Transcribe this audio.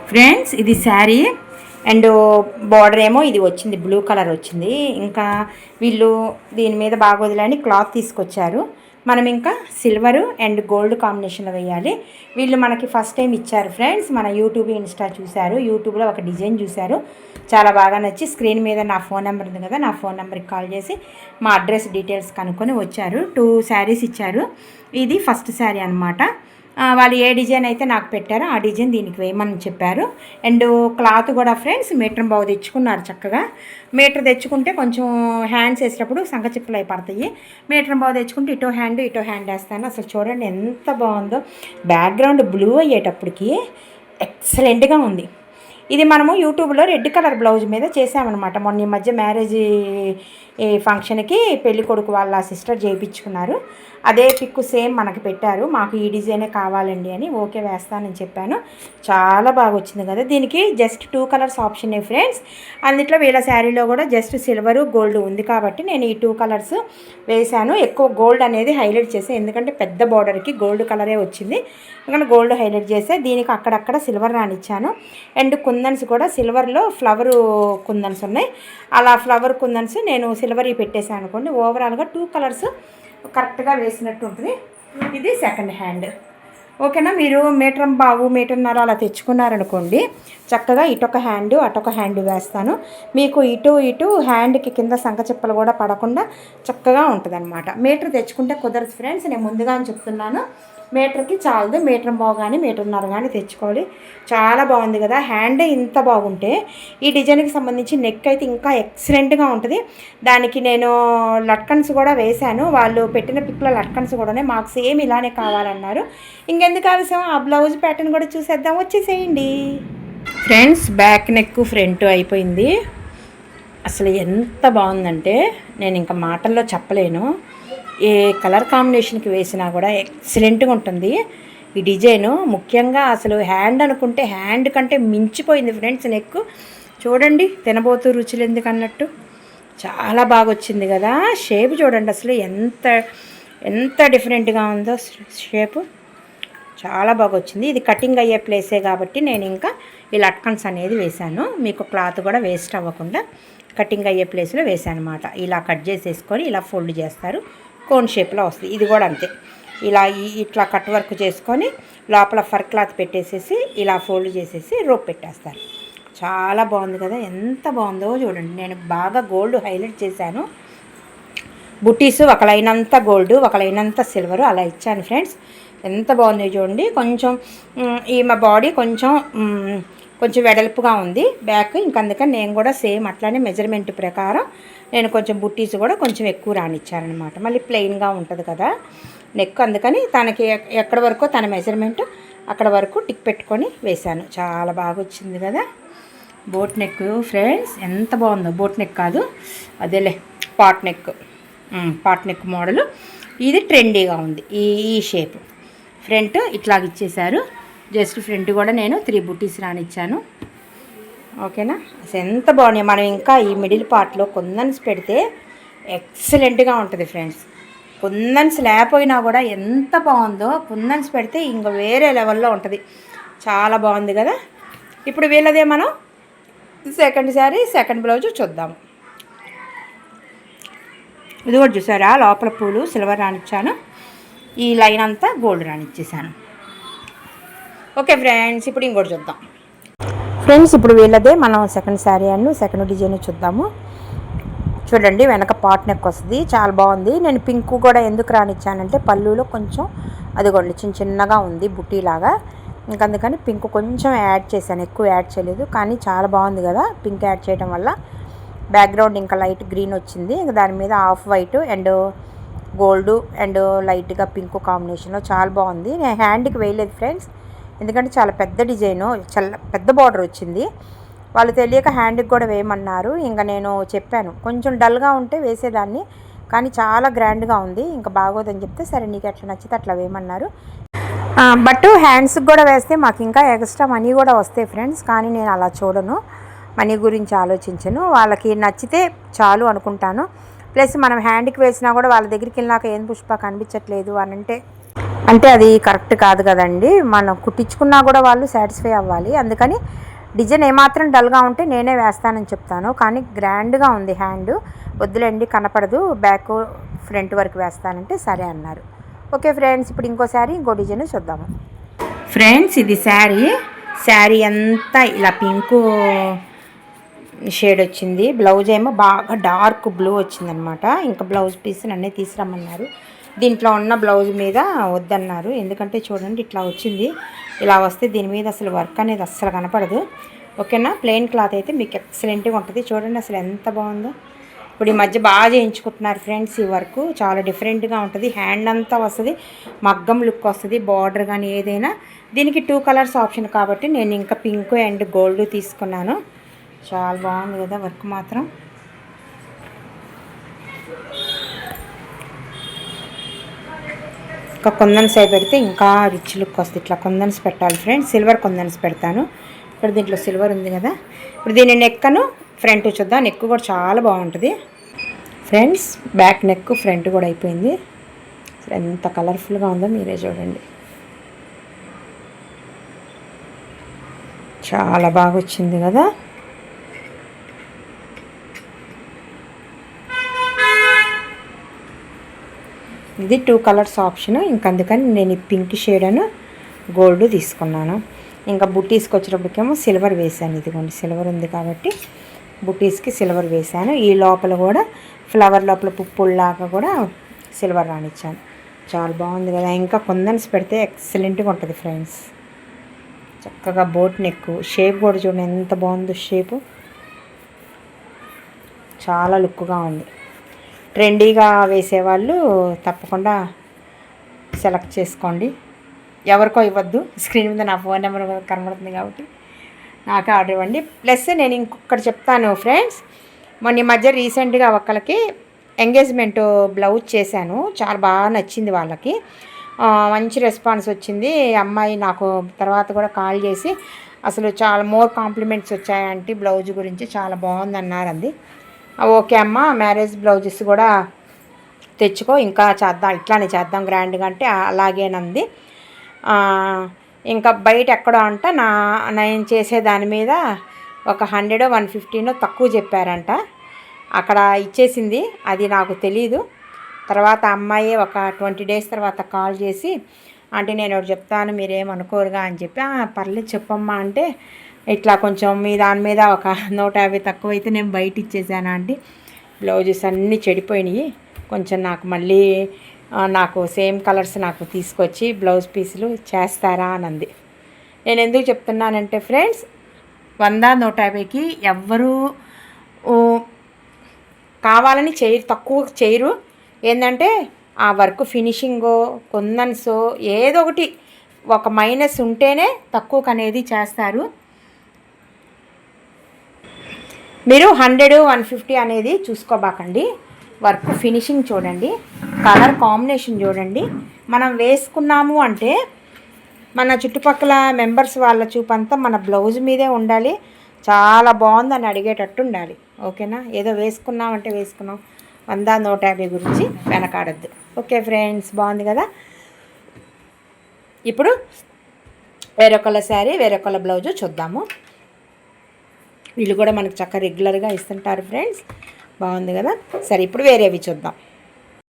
Friends ఇది sari and border ఏమో ఇది వచ్చింది, బ్లూ కలర్ వచ్చింది. ఇంకా వీళ్ళు దీని మీద బాగా వదిలేని క్లాత్ తీసుకొచ్చారు. మనం ఇంకా సిల్వరు అండ్ గోల్డ్ కాంబినేషన్లో వేయాలి. వీళ్ళు మనకి ఫస్ట్ టైం ఇచ్చారు ఫ్రెండ్స్. మన యూట్యూబ్ ఇన్స్టా చూశారు, యూట్యూబ్లో ఒక డిజైన్ చూశారు, చాలా బాగా నచ్చి స్క్రీన్ మీద నా ఫోన్ నెంబర్ ఉంది కదా, నా ఫోన్ నెంబర్కి కాల్ చేసి మా అడ్రస్ డీటెయిల్స్ కనుక్కొని వచ్చారు. 2 శారీస్ ఇచ్చారు. ఇది ఫస్ట్ శారీ అనమాట. వాళ్ళు ఏ డిజైన్ అయితే నాకు పెట్టారో ఆ డిజైన్ దీనికి వేయమని చెప్పారు. అండ్ క్లాత్ కూడా ఫ్రెండ్స్ మీటర్ బాగు తెచ్చుకున్నారు. చక్కగా మీటర్ తెచ్చుకుంటే కొంచెం హ్యాండ్స్ వేసేటప్పుడు సంకచిప్పలు అయి పడతాయి. మీటర్ బాగు తెచ్చుకుంటే ఇటో హ్యాండ్ వేస్తాను. అసలు చూడండి ఎంత బాగుందో. బ్యాక్గ్రౌండ్ బ్లూ అయ్యేటప్పటికి ఎక్సలెంట్గా ఉంది. ఇది మనము యూట్యూబ్లో రెడ్ కలర్ బ్లౌజ్ మీద చేసామన్నమాట. మొన్న ఈ మధ్య మ్యారేజ్ ఫంక్షన్కి పెళ్లి కొడుకు వాళ్ళ సిస్టర్ చేయించుకున్నారు. అదే పిక్కు సేమ్ మనకి పెట్టారు. మాకు ఈ డిజైనే కావాలండి అని ఓకే వేస్తానని చెప్పాను. చాలా బాగా వచ్చింది కదా. దీనికి జస్ట్ 2 కలర్స్ ఆప్షన్ ఫ్రెండ్స్. అందుట్లో వీళ్ళ శారీలో కూడా జస్ట్ సిల్వరు గోల్డ్ ఉంది కాబట్టి నేను ఈ 2 కలర్స్ వేశాను. ఎక్కువ గోల్డ్ అనేది హైలైట్ చేసాను, ఎందుకంటే పెద్ద బార్డర్కి గోల్డ్ కలరే వచ్చింది. ఎందుకంటే గోల్డ్ హైలైట్ చేస్తే దీనికి అక్కడక్కడ సిల్వర్ రానిచ్చాను. అండ్ కుందన్స్ కూడా సిల్వర్లో ఫ్లవర్ కుందన్స్ ఉన్నాయి. అలా ఫ్లవర్ కుందన్స్ నేను సిల్వర్ పెట్టేసాను అనుకోండి. ఓవరాల్గా 2 కలర్స్ కరెక్ట్గా వేసినట్టు ఉంటుంది. ఇది సెకండ్ హ్యాండ్. ఓకేనా. మీరు మీటర్న్నర అలా తెచ్చుకున్నారనుకోండి, చక్కగా ఇటొక హ్యాండ్ అటొక హ్యాండ్ వేస్తాను. మీకు ఇటు హ్యాండ్కి కింద సంకచిప్పలు కూడా పడకుండా చక్కగా ఉంటుంది అనమాట. మీటర్ తెచ్చుకుంటే కుదరదు ఫ్రెండ్స్, నేను ముందుగానే చెప్తున్నాను. మీటర్కి చాలదు, మీటర్ బాగు కానీ మీటర్న్నర కానీ తెచ్చుకోవాలి. చాలా బాగుంది కదా. హ్యాండ్ ఇంత బాగుంటే ఈ డిజైన్కి సంబంధించి నెక్ అయితే ఇంకా ఎక్సలెంట్గా ఉంటుంది. దానికి నేను లట్కన్స్ కూడా వేశాను. వాళ్ళు పెట్టిన పిక్లో లట్కన్స్ కూడా మాకు సేమ్ ఇలానే కావాలన్నారు. ఇంకెందుకు ఆలస్యం, ఆ బ్లౌజ్ ప్యాటర్న్ కూడా చూసేద్దాం, వచ్చేసేయండి ఫ్రెండ్స్. బ్యాక్ నెక్ ఫ్రంట్ అయిపోయింది. అసలు ఎంత బాగుందంటే నేను ఇంకా మాటల్లో చెప్పలేను. ఏ కలర్ కాంబినేషన్కి వేసినా కూడా ఎక్సలెంట్గా ఉంటుంది ఈ డిజైను. ముఖ్యంగా అసలు హ్యాండ్ అనుకుంటే హ్యాండ్ కంటే మించిపోయింది ఫ్రెండ్స్ నెక్. చూడండి, తినబోతూ రుచులు ఎందుకన్నట్టు చాలా బాగా వచ్చింది కదా. షేప్ చూడండి అసలు ఎంత డిఫరెంట్గా ఉందో షేపు. చాలా బాగా వచ్చింది. ఇది కటింగ్ అయ్యే ప్లేసే కాబట్టి నేను ఇంకా ఈ లట్కన్స్ అనేది వేశాను. మీకు క్లాత్ కూడా వేస్ట్ అవ్వకుండా కటింగ్ అయ్యే ప్లేస్లో వేసాను అనమాట. ఇలా కట్ చేసేసుకొని ఇలా ఫోల్డ్ చేస్తారు, కోన్ షేప్లో వస్తుంది. ఇది కూడా అంతే, ఇలా ఇట్లా కట్ వర్క్ చేసుకొని లోపల ఫర్ క్లాత్ పెట్టేసేసి ఇలా ఫోల్డ్ చేసేసి రోప్ పెట్టేస్తారు. చాలా బాగుంది కదా. ఎంత బాగుందో చూడండి. నేను బాగా గోల్డ్ హైలైట్ చేశాను. బుటీస్ ఒక లైన్ అంతా గోల్డ్, ఒక లైన్ అంతా సిల్వరు అలా ఇచ్చాను ఫ్రెండ్స్. ఎంత బాగుంది చూడండి. కొంచెం మా బాడీ కొంచెం వెడల్పుగా ఉంది బ్యాక్. అందుకని నేను కూడా సేమ్ అట్లానే మెజర్మెంట్ ప్రకారం నేను కొంచెం బుట్టీస్ కూడా కొంచెం ఎక్కువ రానిచ్చారనమాట. మళ్ళీ ప్లెయిన్గా ఉంటుంది కదా నెక్, అందుకని తనకి ఎక్కడి వరకు తన మెజర్మెంట్ అక్కడ వరకు టిక్ పెట్టుకొని వేశాను. చాలా బాగా వచ్చింది కదా. బోట్ నెక్ ఫ్రెండ్స్ ఎంత బాగుందో. బోట్ నెక్ కాదు, అదేలే పాట్ నెక్ మోడలు. ఇది ట్రెండీగా ఉంది ఈ షేప్. ఫ్రంట్ ఇట్లాగ ఇచ్చేసారు. జస్ట్ ఫ్రంట్ కూడా నేను 3 బుట్టీస్ రానిచ్చాను. ఓకేనా. అసలు ఎంత బాగున్నాయి. మనం ఇంకా ఈ మిడిల్ పార్ట్లో కుందన్స్ పెడితే ఎక్సలెంట్గా ఉంటుంది ఫ్రెండ్స్. కుందన్స్ లేకపోయినా కూడా ఎంత బాగుందో, కుందన్స్ పెడితే ఇంకా వేరే లెవెల్లో ఉంటుంది. చాలా బాగుంది కదా. ఇప్పుడు వీళ్ళదే మనం సెకండ్ శారీ సెకండ్ బ్లౌజ్ చూద్దాము. ఇది కూడా చూసారా, లోపల పూలు సిల్వర్ రానిచ్చాను, ఈ లైన్ అంతా గోల్డ్ రానిచ్చేసాను. ఓకే ఫ్రెండ్స్, ఇప్పుడు ఇంకోటి చూద్దాం ఫ్రెండ్స్. ఇప్పుడు వీళ్ళదే మనం second sari and second design చూద్దాము. చూడండి, వెనక పాట్ నెక్ వస్తుంది, చాలా బాగుంది. నేను పింక్ కూడా ఎందుకు రానిచ్చానంటే పళ్ళులో కొంచెం అదిగోండి చిన్నగా ఉంది బుట్టీలాగా. అందుకని పింక్ కొంచెం యాడ్ చేశాను, ఎక్కువ యాడ్ చేయలేదు. కానీ చాలా బాగుంది కదా పింక్ యాడ్ చేయడం వల్ల. బ్యాక్గ్రౌండ్ ఇంకా లైట్ గ్రీన్ వచ్చింది, ఇంకా దాని మీద off white and gold and లైట్గా పింక్ కాంబినేషన్లో చాలా బాగుంది. నేను హ్యాండ్కి వేయలేదు ఫ్రెండ్స్, ఎందుకంటే చాలా పెద్ద డిజైను, చాలా పెద్ద బార్డర్ వచ్చింది. వాళ్ళు తెలియక హ్యాండ్కి కూడా వేయమన్నారు. ఇంకా నేను చెప్పాను కొంచెం డల్గా ఉంటే వేసేదాన్ని, కానీ చాలా గ్రాండ్గా ఉంది, ఇంకా బాగోదని చెప్తే సరే నీకు ఎట్లా నచ్చితే అట్లా వేయమన్నారు. బట్ హ్యాండ్స్కి కూడా వేస్తే మాకు ఇంకా ఎక్స్ట్రా మనీ కూడా వస్తాయి ఫ్రెండ్స్. కానీ నేను అలా చూడను, మనీ గురించి ఆలోచించను. వాళ్ళకి నచ్చితే చాలు అనుకుంటాను. ప్లస్ మనం హ్యాండ్కి వేసినా కూడా వాళ్ళ దగ్గరికి వెళ్ళినాక ఏం పుష్ప కనిపించట్లేదు అని అంటే అంటే అది కరెక్ట్ కాదు కదండి. మనం కుట్టించుకున్నా కూడా వాళ్ళు సాటిస్ఫై అవ్వాలి. అందుకని డిజైన్ ఏమాత్రం డల్గా ఉంటే నేనే వేస్తానని చెప్తాను. కానీ గ్రాండ్గా ఉంది హ్యాండ్, వద్దులేండి కనపడదు, బ్యాక్ ఫ్రంట్ వరకు వేస్తానంటే సరే అన్నారు. ఓకే ఫ్రెండ్స్, ఇప్పుడు ఇంకో డిజైన్ చూద్దాము. ఫ్రెండ్స్ ఇది శారీ అంతా ఇలా పింకు షేడ్ వచ్చింది. బ్లౌజ్ ఏమో బాగా డార్క్ బ్లూ వచ్చిందనమాట. ఇంకా బ్లౌజ్ పీస్ నన్నే తీసుకురమ్మన్నారు. దీంట్లో ఉన్న బ్లౌజ్ మీద వద్దన్నారు, ఎందుకంటే చూడండి ఇట్లా వచ్చింది. ఇలా వస్తే దీని మీద అసలు వర్క్ అనేది అస్సలు కనపడదు. ఓకేనా, ప్లెయిన్ క్లాత్ అయితే మీకు ఎక్సలెంట్గా ఉంటుంది. చూడండి అసలు ఎంత బాగుందో. ఇప్పుడు ఈ మధ్య బాగా చేయించుకుంటున్నారు ఫ్రెండ్స్. ఈ వర్క్ చాలా డిఫరెంట్గా ఉంటుంది. హ్యాండ్ అంతా వస్తుంది, మగ్గం లుక్ వస్తుంది, బార్డర్ కానీ ఏదైనా. దీనికి 2 కలర్స్ ఆప్షన్ కాబట్టి నేను ఇంకా పింక్ అండ్ గోల్డ్ తీసుకున్నాను. చాలా బాగుంది కదా వర్క్ మాత్రం. ఇంకా కొందన్స్ అయి పెడితే ఇంకా రిచ్ లుక్ వస్తుంది. ఇట్లా కొందన్స్ పెట్టాలి ఫ్రెండ్స్, సిల్వర్ కొందన్స్ పెడతాను. ఇప్పుడు దీంట్లో సిల్వర్ ఉంది కదా. ఇప్పుడు దీని నెక్కను ఫ్రంట్ చూద్దాం. నెక్ కూడా చాలా బాగుంటుంది ఫ్రెండ్స్. బ్యాక్ నెక్ ఫ్రంట్ కూడా అయిపోయింది. ఎంత కలర్ఫుల్గా ఉందో మీరే చూడండి. చాలా బాగా వచ్చింది కదా. ఇది 2 కలర్స్ ఆప్షన్. ఇంక అందుకని నేను ఈ పింక్ షేడ్ అని గోల్డ్ తీసుకున్నాను. ఇంకా బుట్టీస్కి వచ్చేటప్పటికేమో సిల్వర్ వేసాను. ఇదిగోండి సిల్వర్ ఉంది కాబట్టి బుట్టీస్కి సిల్వర్ వేసాను. ఈ లోపల కూడా ఫ్లవర్ లోపల పుప్పుల్లాగా కూడా సిల్వర్ రానిచ్చాను. చాలా బాగుంది కదా. ఇంకా కొందన్స్ పెడితే ఎక్సలెంట్గా ఉంటుంది ఫ్రెండ్స్. చక్కగా బోట్ నెక్ షేప్ కూడా చూడండి ఎంత బాగుందో. షేపు చాలా లుక్గా ఉంది. ట్రెండీగా వేసేవాళ్ళు తప్పకుండా సెలెక్ట్ చేసుకోండి. ఎవరికో ఇవ్వద్దు. స్క్రీన్ మీద నా ఫోన్ నెంబర్ కనబడుతుంది కాబట్టి నాకే ఆర్డర్ ఇవ్వండి. ప్లస్ నేను ఇంకొకటి చెప్తాను ఫ్రెండ్స్. మొన్న ఈ మధ్య రీసెంట్గా ఒకళ్ళకి ఎంగేజ్మెంట్ బ్లౌజ్ చేశాను. చాలా బాగా నచ్చింది వాళ్ళకి. మంచి రెస్పాన్స్ వచ్చింది. అమ్మాయి నాకు తర్వాత కూడా కాల్ చేసి అసలు చాలా మోర్ కాంప్లిమెంట్స్ వచ్చాయంటే బ్లౌజ్ గురించి చాలా బాగుందన్నారు. అంది ఓకే అమ్మ, మ్యారేజ్ బ్లౌజెస్ కూడా తెచ్చుకో, ఇంకా చేద్దాం, ఇట్లానే చేద్దాం గ్రాండ్గా అంటే అలాగేనంది. ఇంకా బయట ఎక్కడో అంట నేను చేసే దాని మీద ఒక 100 150 తక్కువ చెప్పారంట. అక్కడ ఇచ్చేసింది, అది నాకు తెలీదు. తర్వాత అమ్మాయి ఒక 20 days తర్వాత కాల్ చేసి అంటే నేను ఒకటి చెప్తాను మీరేమనుకోరుగా అని చెప్పి పర్లేదు చెప్పమ్మా అంటే ఇట్లా కొంచెం మీ దాని మీద ఒక 150 తక్కువ అయితే నేను బయట ఇచ్చేసాను ఆంటీ. బ్లౌజెస్ అన్నీ చెడిపోయినాయి, కొంచెం నాకు మళ్ళీ నాకు సేమ్ కలర్స్ నాకు తీసుకొచ్చి బ్లౌజ్ పీసులు చేస్తారా అని అంది. నేను ఎందుకు చెప్తున్నానంటే ఫ్రెండ్స్, 100 150కి ఎవ్వరూ కావాలని తక్కువ చేయరు. ఏంటంటే ఆ వర్క్ ఫినిషింగో కొందన్సో ఏదో ఒకటి ఒక మైనస్ ఉంటేనే తక్కువకు అనేది చేస్తారు. మీరు 100 150 అనేది చూసుకోబాకండి. వర్క్ ఫినిషింగ్ చూడండి, కలర్ కాంబినేషన్ చూడండి. మనం వేసుకున్నాము అంటే మన చుట్టుపక్కల మెంబర్స్ వాళ్ళ చూపంతా మన బ్లౌజ్ మీదే ఉండాలి. చాలా బాగుందని అడిగేటట్టు ఉండాలి. ఓకేనా, ఏదో వేసుకున్నామంటే వేసుకున్నాం, 100 150 గురించి వెనకాడద్దు. ఓకే ఫ్రెండ్స్, బాగుంది కదా. ఇప్పుడు వేరొకళ్ళ శారీ వేరొకళ్ళ బ్లౌజు చూద్దాము. వీళ్ళు కూడా మనకు చక్కగా రెగ్యులర్గా ఇస్తుంటారు ఫ్రెండ్స్. బాగుంది కదా. సరే ఇప్పుడు వేరేవి చూద్దాం.